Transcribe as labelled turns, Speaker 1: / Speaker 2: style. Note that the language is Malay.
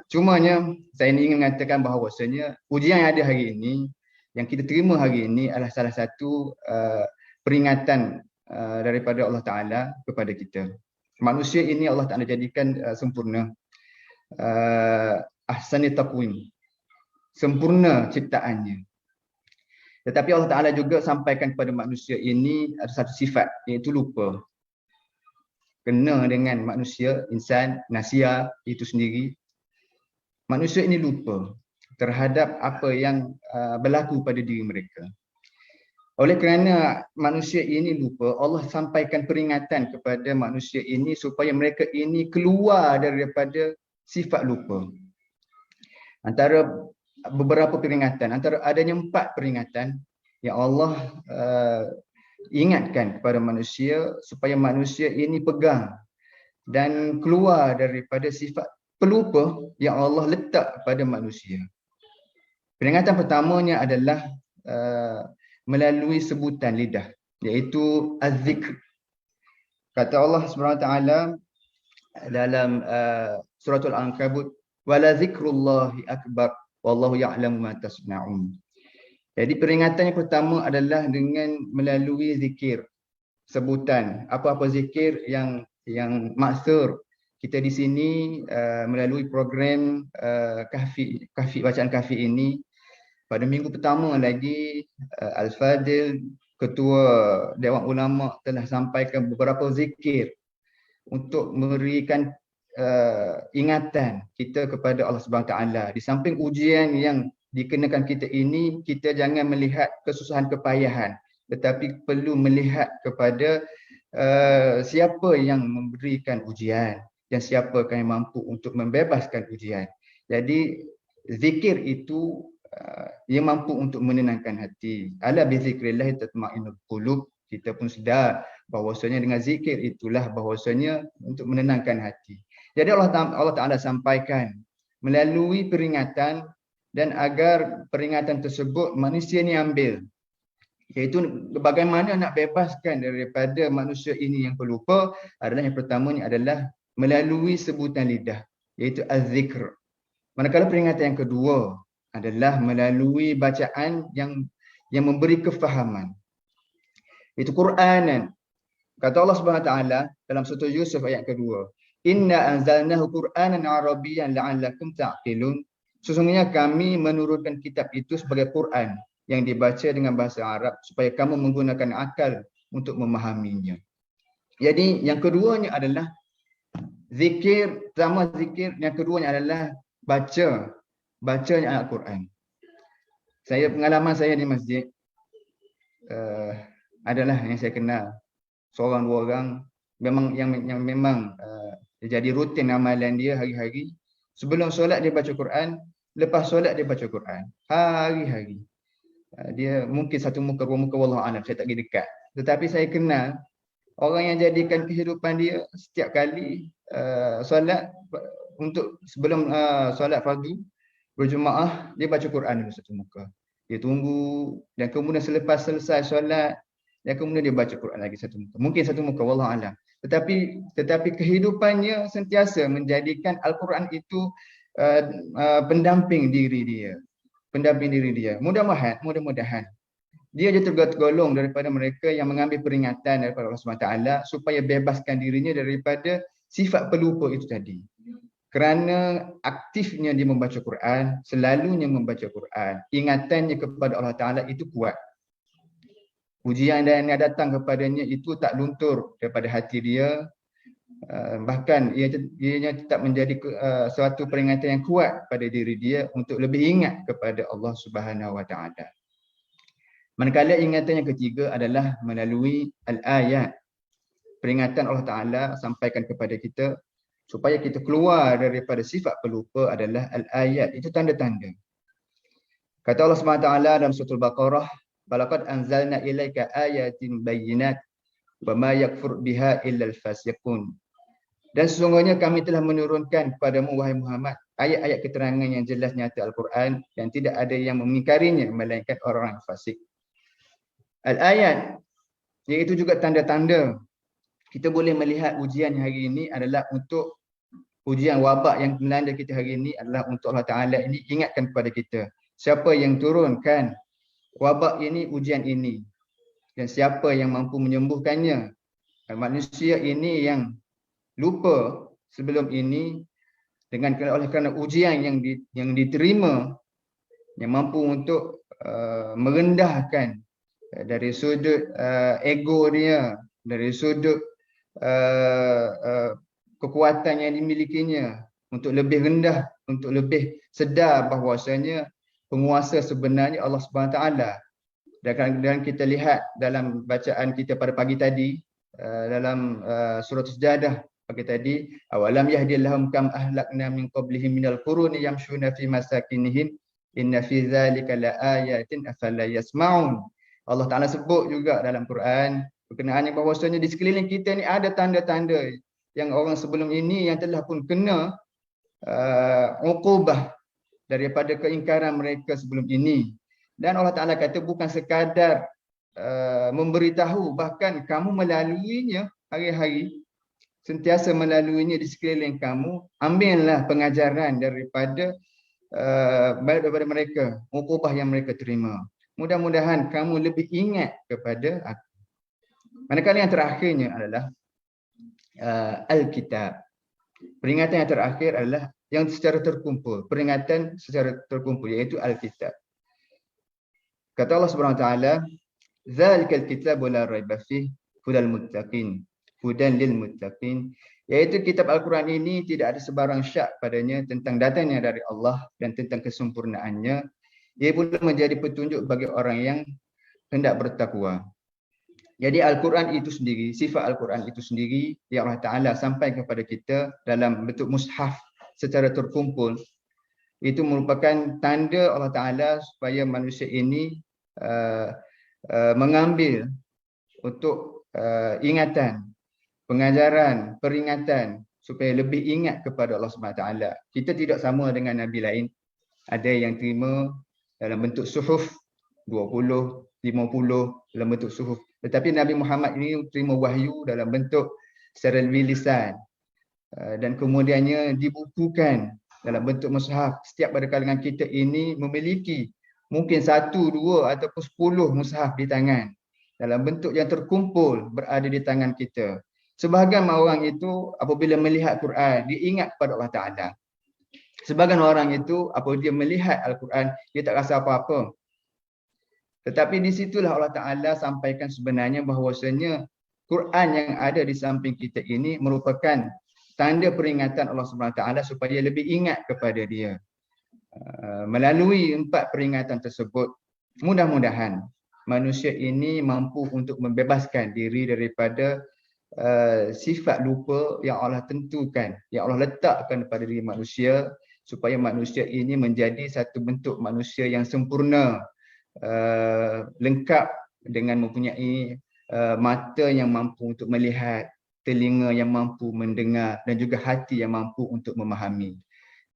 Speaker 1: Cumanya saya ingin mengatakan bahawasanya ujian yang ada hari ini, yang kita terima hari ini adalah salah satu peringatan daripada Allah Ta'ala kepada kita. Manusia ini Allah Ta'ala jadikan sempurna. Ahsani taqwim, sempurna ciptaannya. Tetapi Allah Ta'ala juga sampaikan kepada manusia ini ada satu sifat, iaitu lupa. Kena dengan manusia, insan, nasia itu sendiri. Manusia ini lupa terhadap apa yang berlaku pada diri mereka. Oleh kerana manusia ini lupa, Allah sampaikan peringatan kepada manusia ini supaya mereka ini keluar daripada sifat lupa. Antara beberapa peringatan, antara adanya 4 peringatan yang Allah ingatkan kepada manusia supaya manusia ini pegang dan keluar daripada sifat pelupa yang Allah letak pada manusia. Peringatan pertamanya adalah melalui sebutan lidah, iaitu az-zikr. Kata Allah Subhanahu Wa Taala dalam suratul Ankabut, wala zikrullahi akbar wallahu ya'lamu ma tasna'un. Jadi peringatan yang pertama adalah dengan melalui zikir, sebutan apa-apa zikir yang maksur. Kita di sini melalui program kahfi bacaan kahfi ini, pada minggu pertama lagi Al-Fadil Ketua Dewan Ulama telah sampaikan beberapa zikir untuk memberikan ingatan kita kepada Allah Subhanahu Wa Taala. Di samping ujian yang dikenakan kita ini, kita jangan melihat kesusahan kepayahan, tetapi perlu melihat kepada siapa yang memberikan ujian dan siapa yang mampu untuk membebaskan ujian. Jadi zikir itu yang mampu untuk menenangkan hati. Ala bi zikrillah tatma'innul qulub. Kita pun sedar bahawasanya dengan zikir itulah bahawasanya untuk menenangkan hati. Jadi Allah Ta'ala sampaikan melalui peringatan, dan agar peringatan tersebut manusia ni ambil, iaitu bagaimana nak bebaskan daripada manusia ini yang pelupa adalah yang pertamanya adalah melalui sebutan lidah, iaitu az-zikr. Manakala peringatan yang kedua adalah melalui bacaan yang memberi kefahaman, itu Quranan. Kata Allah Subhanahu Wa Taala dalam surah Yusuf ayat kedua, inna anzalnahu Quranan Arabiyyan la'allakum ta'qilun. Sesungguhnya kami menurunkan kitab itu sebagai Quran yang dibaca dengan bahasa Arab supaya kamu menggunakan akal untuk memahaminya. Jadi yang keduanya adalah zikir, pertama zikir, yang keduanya adalah bacanya Al-Quran. Pengalaman saya di masjid adalah yang saya kenal seorang dua orang yang memang jadi rutin amalan dia hari-hari. Sebelum solat dia baca Quran, lepas solat dia baca Quran. Hari-hari. Dia mungkin satu muka, dua muka, wallahu a'lam, saya tak pergi dekat. Tetapi saya kenal orang yang jadikan kehidupan dia setiap kali solat, untuk sebelum solat fardu berjemaah, dia baca Quran dulu satu muka. Dia tunggu, dan kemudian selepas selesai solat, dan kemudian dia baca Quran lagi satu muka. Mungkin satu muka, wallahu a'lam. Tetapi kehidupannya sentiasa menjadikan Al-Quran itu pendamping diri dia. Mudah-mudahan dia tergolong daripada mereka yang mengambil peringatan daripada Allah SWT supaya bebaskan dirinya daripada sifat pelupa itu tadi. Kerana aktifnya dia membaca Quran, selalunya membaca Quran, ingatannya kepada Allah Ta'ala itu kuat. Ujian yang datang kepadanya itu tak luntur daripada hati dia, bahkan ianya tetap menjadi suatu peringatan yang kuat pada diri dia untuk lebih ingat kepada Allah Subhanahu Wa Taala. Manakala ingatan yang ketiga adalah melalui al-ayat. Peringatan Allah Ta'ala sampaikan kepada kita supaya kita keluar daripada sifat pelupa adalah al-ayat. Itu tanda-tanda. Kata Allah SWT dalam surah Al-Baqarah, balaqad anzalna ilaika ayatin bayyinat wa ma yakfur biha illa al-fasiqun. Dan sesungguhnya kami telah menurunkan kepadamu wahai Muhammad ayat-ayat keterangan yang jelas nyata Al-Quran, dan tidak ada yang mengingkarinya melainkan orang-orang fasik. Al-ayat, iaitu juga tanda-tanda. Kita boleh melihat ujian hari ini adalah untuk ujian wabak yang melanda kita hari ini adalah untuk Allah Ta'ala ini ingatkan kepada kita. Siapa yang turunkan wabak ini, ujian ini. Dan siapa yang mampu menyembuhkannya. Manusia ini yang lupa sebelum ini oleh kerana ujian yang diterima, yang mampu untuk merendahkan dari sudut ego dia, dari sudut kekuatan yang dimilikinya, untuk lebih rendah, untuk lebih sedar bahawasanya penguasa sebenarnya Allah Subhanahu Wa Taala. Dan kita lihat dalam bacaan kita pada pagi tadi, dalam surah Sajdah pagi tadi, awalam yahdillahum kam ahlakna min qablihim minal quruni yamshuna fi masakinihim inna fi dzalika laayatin afala yasmaun. Allah Taala sebut juga dalam Quran berkenaannya bahawasanya di sekeliling kita ni ada tanda-tanda yang orang sebelum ini yang telah pun kena uqubah daripada keingkaran mereka sebelum ini. Dan Allah Ta'ala kata bukan sekadar memberitahu, bahkan kamu melaluinya hari-hari, sentiasa melaluinya di sekeliling kamu, ambillah pengajaran daripada mereka, uqubah yang mereka terima. Mudah-mudahan kamu lebih ingat kepada aku. Manakala yang terakhirnya adalah Alkitab. Peringatan yang terakhir adalah yang secara terkumpul, peringatan secara terkumpul, iaitu Alkitab. Kata Allah Subhanahu Wa Taala, "Dzalikal kitabu la raiba fihi hudal muttaqin." Hudan lil muttaqin, iaitu kitab Al-Quran ini tidak ada sebarang syak padanya tentang datangnya dari Allah dan tentang kesempurnaannya. Ia pula menjadi petunjuk bagi orang yang hendak bertakwa. Jadi Al-Quran itu sendiri, sifat Al-Quran itu sendiri yang Allah Ta'ala sampai kepada kita dalam bentuk mushaf secara terkumpul, itu merupakan tanda Allah Ta'ala supaya manusia ini mengambil untuk ingatan, pengajaran, peringatan supaya lebih ingat kepada Allah Subhanahu Wa Taala. Kita tidak sama dengan Nabi lain. Ada yang terima dalam bentuk suhuf 20, 50 dalam bentuk suhuf. Tetapi Nabi Muhammad ini terima wahyu dalam bentuk secara lisan dan kemudiannya dibukukan dalam bentuk mushaf. Setiap pada kalangan kita ini memiliki mungkin 1, 2 ataupun 10 mushaf di tangan dalam bentuk yang terkumpul berada di tangan kita. Sebahagian orang itu apabila melihat Quran, dia ingat kepada Allah Ta'ala. Sebahagian orang itu apabila dia melihat Al-Quran, dia tak rasa apa-apa. Tetapi di situlah Allah Ta'ala sampaikan sebenarnya bahawasanya Quran yang ada di samping kita ini merupakan tanda peringatan Allah Subhanahu Wa Taala supaya lebih ingat kepada dia. Melalui 4 peringatan tersebut, mudah-mudahan manusia ini mampu untuk membebaskan diri daripada sifat lupa yang Allah tentukan, yang Allah letakkan pada diri manusia, supaya manusia ini menjadi satu bentuk manusia yang sempurna, lengkap dengan mempunyai mata yang mampu untuk melihat, telinga yang mampu mendengar dan juga hati yang mampu untuk memahami.